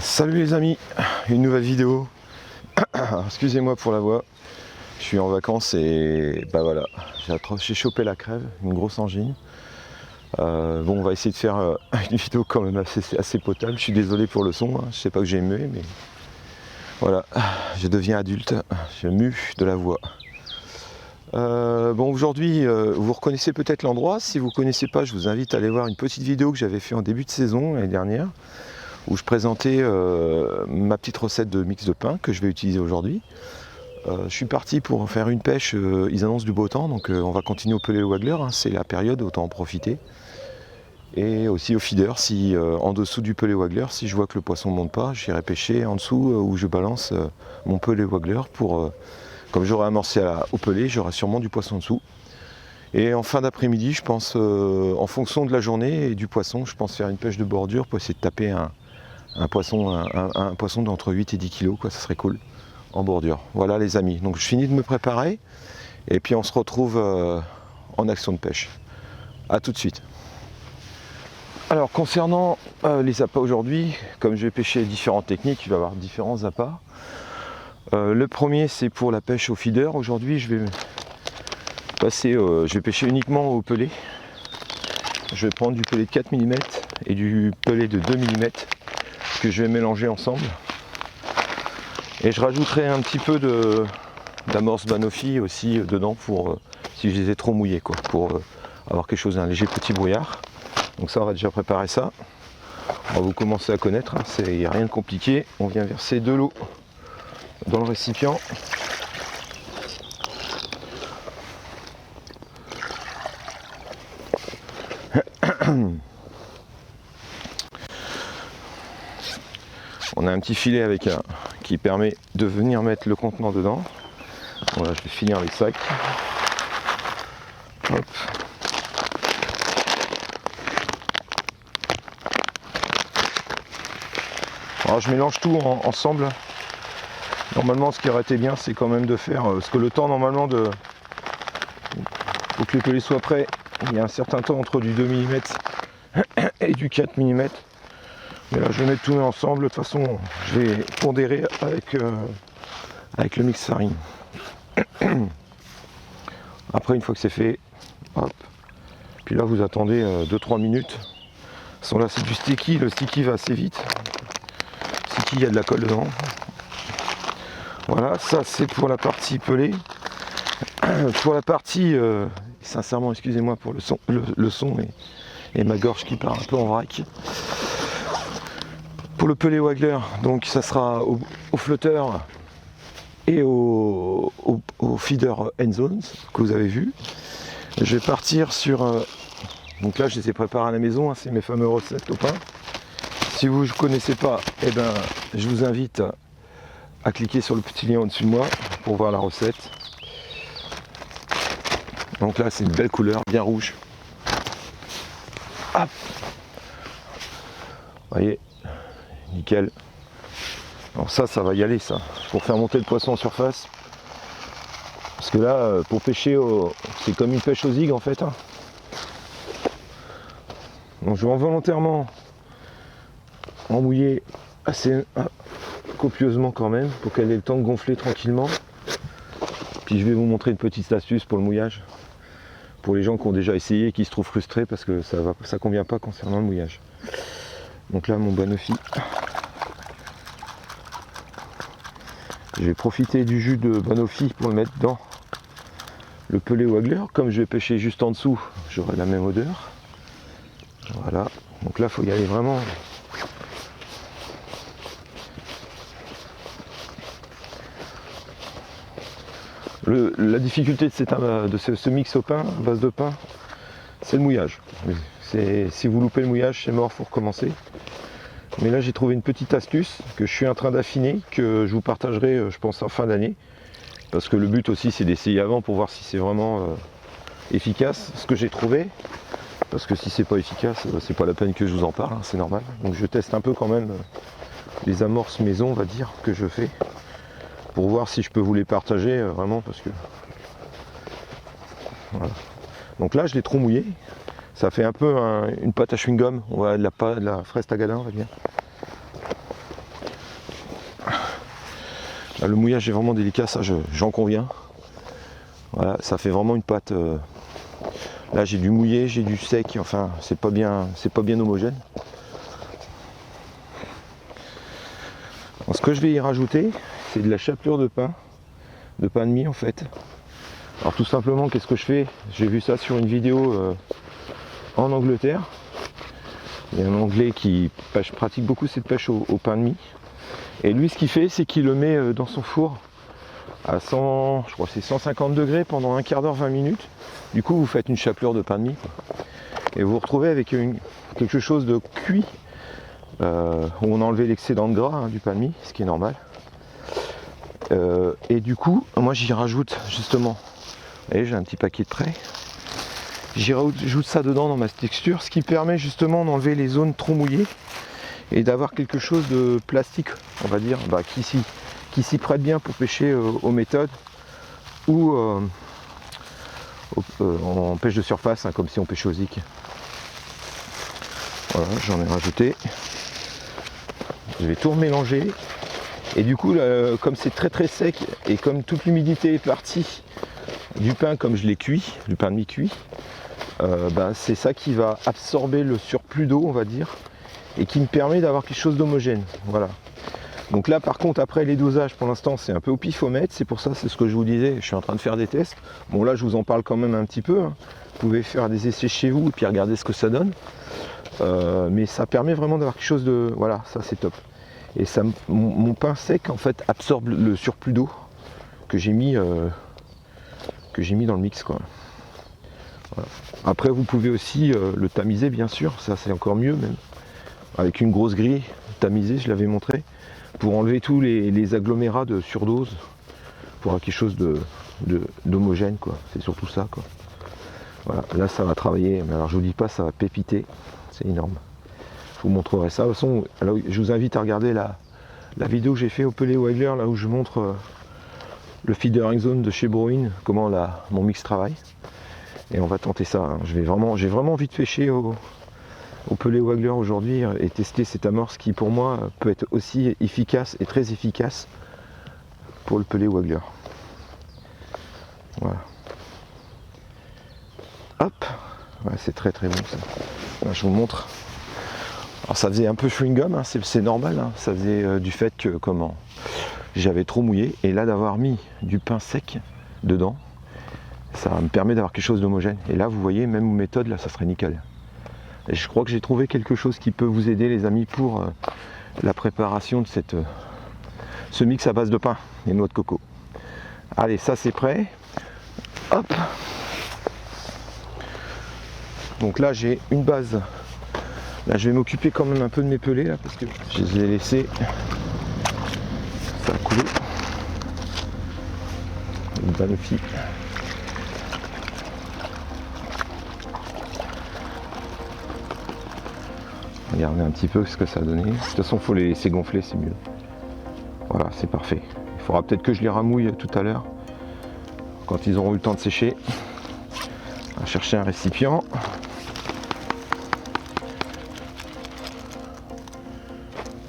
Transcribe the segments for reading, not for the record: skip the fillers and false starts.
Salut les amis, une nouvelle vidéo. Excusez-moi pour la voix, je suis en vacances et bah voilà, j'ai chopé la crève, une grosse angine. Bon, on va essayer de faire une vidéo quand même assez potable. Je suis désolé pour le son, hein. Je sais pas que j'ai mué, mais voilà, je deviens adulte, je mue de la voix. Bon, aujourd'hui, vous reconnaissez peut-être l'endroit. Si vous ne connaissez pas, je vous invite à aller voir une petite vidéo que j'avais fait en début de saison l'année dernière, où je présentais ma petite recette de mix de pain que je vais utiliser aujourd'hui. Je suis parti pour faire une pêche, ils annoncent du beau temps, donc on va continuer au pelé waggler, hein, c'est la période, autant en profiter. Et aussi au feeder, si en dessous du pelé waggler, si je vois que le poisson ne monte pas, j'irai pêcher en dessous où je balance mon pelé waggler pour, comme j'aurai amorcé au pelé, j'aurai sûrement du poisson dessous. Et en fin d'après-midi, je pense, en fonction de la journée et du poisson, je pense faire une pêche de bordure pour essayer de taper un poisson d'entre 8 et 10 kg, quoi, ça serait cool, en bordure. Voilà les amis, donc je finis de me préparer, et puis on se retrouve en action de pêche. A tout de suite. Alors concernant les appâts aujourd'hui, comme je vais pêcher différentes techniques, il va y avoir différents appâts. Le premier c'est pour la pêche au feeder. Aujourd'hui je vais pêcher uniquement au pelé. Je vais prendre du pelé de 4 mm et du pelé de 2 mm que je vais mélanger ensemble. Et je rajouterai un petit peu d'amorce Banoffee aussi dedans pour si je les ai trop mouillés, quoi, pour avoir quelque chose d'un léger petit brouillard. Donc ça, on va déjà préparer ça. On va vous commencer à connaître, hein. Il n'y a rien de compliqué. On vient verser de l'eau dans le récipient. On a un petit filet qui permet de venir mettre le contenant dedans. Voilà, je vais finir les sacs. Hop. Alors je mélange tout ensemble. Normalement ce qui aurait été bien c'est quand même de faire, parce que le temps normalement pour que le pelé soit prêt, il y a un certain temps entre du 2 mm et du 4 mm. Mais là je vais mettre tout ensemble, de toute façon je vais pondérer avec le mix farine. Après une fois que c'est fait, hop. Puis là vous attendez 2-3 minutes. Là c'est du sticky, le sticky va assez vite. Il y a de la colle dedans. Voilà, ça c'est pour la partie pelée. Pour la partie, sincèrement, excusez-moi pour le son et ma gorge qui part un peu en vrac. Pour le pelé waggler, donc ça sera au flotteur et au feeder end zones que vous avez vu. Je vais partir sur. Donc là, je les ai préparés à la maison, hein, c'est mes fameuses recettes au pain. Si vous ne connaissez pas, eh ben, je vous invite à cliquer sur le petit lien au-dessus de moi pour voir la recette. Donc là, c'est une belle couleur, bien rouge. Hop. Vous voyez, nickel. Alors ça va y aller, ça, pour faire monter le poisson en surface. Parce que là, pour pêcher, c'est comme une pêche aux zig en fait. Hein. Donc je vais volontairement en mouiller assez copieusement quand même pour qu'elle ait le temps de gonfler tranquillement. Puis je vais vous montrer une petite astuce pour le mouillage pour les gens qui ont déjà essayé et qui se trouvent frustrés parce que ça convient pas concernant le mouillage. Donc là mon Banoffee, je vais profiter du jus de Banoffee pour le mettre dans le pelé waggler. Comme je vais pêcher juste en dessous, j'aurai la même odeur. Voilà, donc là il faut y aller vraiment. La difficulté de ce mix au pain, à base de pain, c'est le mouillage. Si vous loupez le mouillage, c'est mort, il faut recommencer. Mais là, j'ai trouvé une petite astuce que je suis en train d'affiner, que je vous partagerai, je pense, en fin d'année. Parce que le but aussi, c'est d'essayer avant pour voir si c'est vraiment efficace, ce que j'ai trouvé. Parce que si c'est pas efficace, c'est pas la peine que je vous en parle, hein, c'est normal. Donc je teste un peu quand même les amorces maison, on va dire, que je fais. Pour voir si je peux vous les partager, vraiment, parce que... Voilà. Donc là, je l'ai trop mouillé. Ça fait un peu une pâte à chewing-gum, on va de la fraise tagadin, on va dire. Là, le mouillage est vraiment délicat, ça j'en conviens. Voilà, ça fait vraiment une pâte. Là j'ai du mouillé, j'ai du sec, enfin c'est pas bien homogène. Alors, ce que je vais y rajouter, c'est de la chapelure de pain de mie en fait. Alors tout simplement, qu'est-ce que je fais? J'ai vu ça sur une vidéo en Angleterre. Il y a un Anglais qui pratique beaucoup cette pêche au pain de mie. Et lui, ce qu'il fait, c'est qu'il le met dans son four à 100, je crois que c'est 150 degrés pendant un quart d'heure, 20 minutes. Du coup, vous faites une chapelure de pain de mie, quoi. Et vous vous retrouvez avec quelque chose de cuit, où on a enlevé l'excédent de gras, hein, du pain de mie, ce qui est normal. Et du coup, moi j'y rajoute justement, vous voyez, j'ai un petit paquet de prêt. J'y rajoute ça dedans dans ma texture, ce qui permet justement d'enlever les zones trop mouillées et d'avoir quelque chose de plastique, on va dire, qui s'y prête bien pour pêcher aux méthodes ou en pêche de surface, hein, comme si on pêchait au zik. Voilà, j'en ai rajouté. Je vais tout remélanger. Et du coup, là, comme c'est très très sec et comme toute l'humidité est partie du pain, comme je l'ai cuit, du pain de mie cuit, c'est ça qui va absorber le surplus d'eau, on va dire, et qui me permet d'avoir quelque chose d'homogène. Voilà. Donc là, par contre, après les dosages, pour l'instant, c'est un peu au pifomètre. C'est pour ça, c'est ce que je vous disais. Je suis en train de faire des tests. Bon, là, je vous en parle quand même un petit peu, hein. Vous pouvez faire des essais chez vous et puis regarder ce que ça donne. Mais ça permet vraiment d'avoir quelque chose de... Voilà, ça c'est top. Et ça, mon pain sec, en fait, absorbe le surplus d'eau que j'ai mis dans le mix, quoi. Voilà. Après, vous pouvez aussi le tamiser, bien sûr. Ça, c'est encore mieux, même. Avec une grosse grille tamisée, je l'avais montré, pour enlever tous les agglomérats de surdose, pour avoir quelque chose d'homogène, quoi. C'est surtout ça, quoi. Voilà, là ça va travailler, mais alors je vous dis pas, ça va pépiter, c'est énorme. Je vous montrerai ça. De toute façon, alors, je vous invite à regarder la vidéo que j'ai fait au Pelé Waggler, là où je montre le feedering zone de chez Broin, comment mon mix travaille. Et on va tenter ça, hein. J'ai vraiment envie de pêcher au Pelé Waggler aujourd'hui et tester cette amorce qui pour moi peut être aussi efficace et très efficace pour le Pelé Waggler. Voilà. Hop, ouais, c'est très très bon ça. Là, je vous montre. Alors ça faisait un peu chewing-gum, hein, c'est normal, hein. Ça faisait du fait que j'avais trop mouillé, et là d'avoir mis du pain sec dedans, ça me permet d'avoir quelque chose d'homogène. Et là vous voyez, même aux méthodes, là ça serait nickel. Et je crois que j'ai trouvé quelque chose qui peut vous aider les amis pour la préparation de ce mix à base de pain et noix de coco. Allez, ça c'est prêt. Hop. Donc là j'ai une base. Là je vais m'occuper quand même un peu de mes pelés là, parce que je les ai laissés. Ça a coulé. Une banoffie. Regardez un petit peu ce que ça a donné. De toute façon, il faut les laisser gonfler, c'est mieux. Voilà, c'est parfait. Il faudra peut-être que je les ramouille tout à l'heure, quand ils auront eu le temps de sécher. On va chercher un récipient.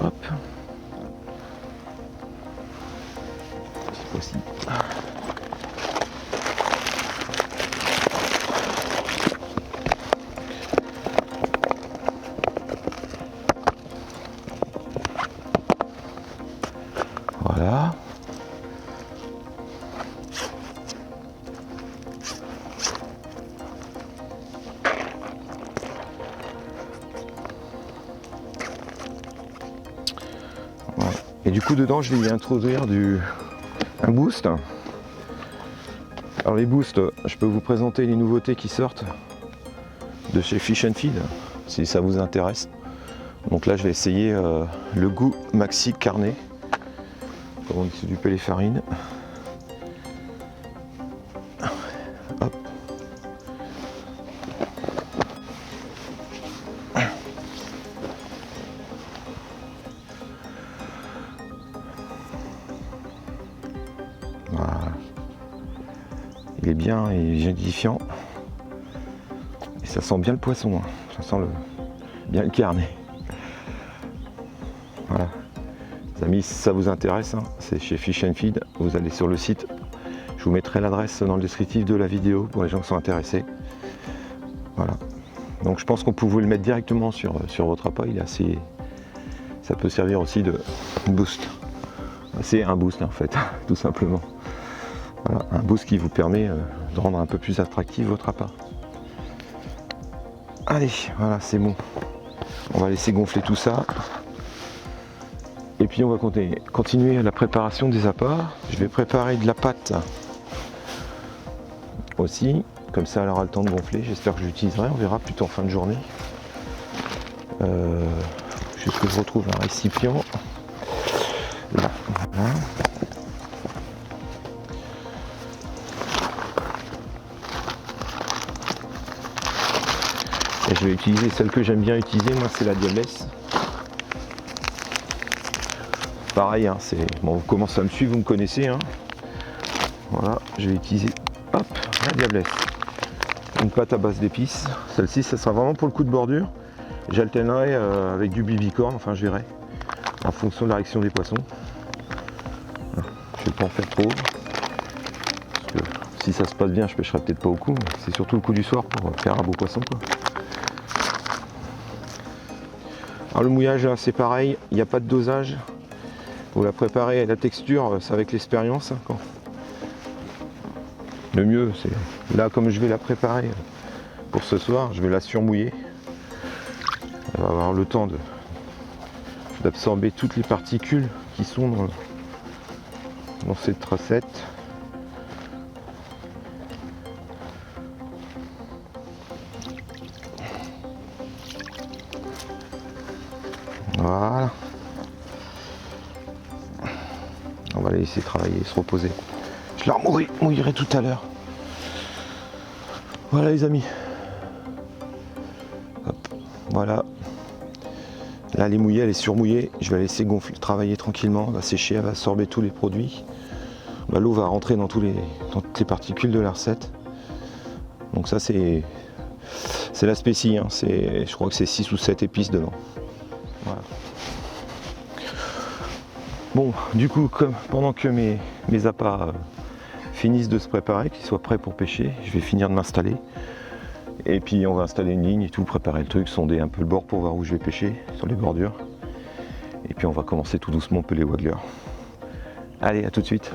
Hop. Cette fois-ci. Voilà. Ouais. Et du coup dedans je vais y introduire un boost. Alors les boosts, je peux vous présenter les nouveautés qui sortent de chez Fish and Feed, si ça vous intéresse. Donc là je vais essayer le goût Maxi Carnet. Comme on dit, c'est du Pellefarine. Hop. Voilà. Il est bien édifiant. Et ça sent bien le poisson, hein. Ça sent bien le carnet. Voilà. Les amis, si ça vous intéresse, hein, c'est chez Fish and Feed. Vous allez sur le site. Je vous mettrai l'adresse dans le descriptif de la vidéo pour les gens qui sont intéressés. Voilà. Donc je pense qu'on peut vous le mettre directement sur votre appât. Il est assez. Ça peut servir aussi de boost. C'est un boost en fait, tout simplement. Voilà, un boost qui vous permet de rendre un peu plus attractif votre appât. Allez, voilà, c'est bon. On va laisser gonfler tout ça. Et puis on va continuer la préparation des appâts. Je vais préparer de la pâte aussi. Comme ça, elle aura le temps de gonfler. J'espère que je l'utiliserai. On verra plutôt en fin de journée. Juste que je retrouve un récipient. Là, voilà. Et je vais utiliser celle que j'aime bien utiliser, moi c'est la Diablesse. Pareil, hein, bon, vous commencez à me suivre, vous me connaissez. Hein. Voilà, je vais utiliser hop, la Diablesse. Une pâte à base d'épices. Celle-ci, ça sera vraiment pour le coup de bordure. J'alternerai avec du bibicorne, enfin je verrai, en fonction de la réaction des poissons. Voilà. Je ne vais pas en faire trop. Parce que si ça se passe bien, je pêcherai peut-être pas au coup, mais c'est surtout le coup du soir pour faire un beau poisson, quoi. Alors le mouillage, c'est pareil, il n'y a pas de dosage. Vous la préparez, la texture, c'est avec l'expérience. Hein, le mieux, c'est là, comme je vais la préparer pour ce soir, je vais la surmouiller. Elle va avoir le temps d'absorber toutes les particules qui sont dans cette recette. Voilà. On va la laisser travailler, se reposer. Je la mouillerai tout à l'heure. Voilà les amis. Hop. Voilà. Là elle est mouillée, elle est surmouillée. Je vais la laisser gonfler, travailler tranquillement. Elle va sécher, elle va absorber tous les produits. Bah, l'eau va rentrer dans toutes les particules de la recette. Donc ça c'est la spécie. Hein. Je crois que c'est 6 ou 7 épices dedans. Voilà. Bon, du coup, pendant que mes appâts finissent de se préparer, qu'ils soient prêts pour pêcher, je vais finir de m'installer. Et puis on va installer une ligne et tout, préparer le truc, sonder un peu le bord pour voir où je vais pêcher, sur les bordures. Et puis on va commencer tout doucement un peu les wagglers. Allez, à tout de suite.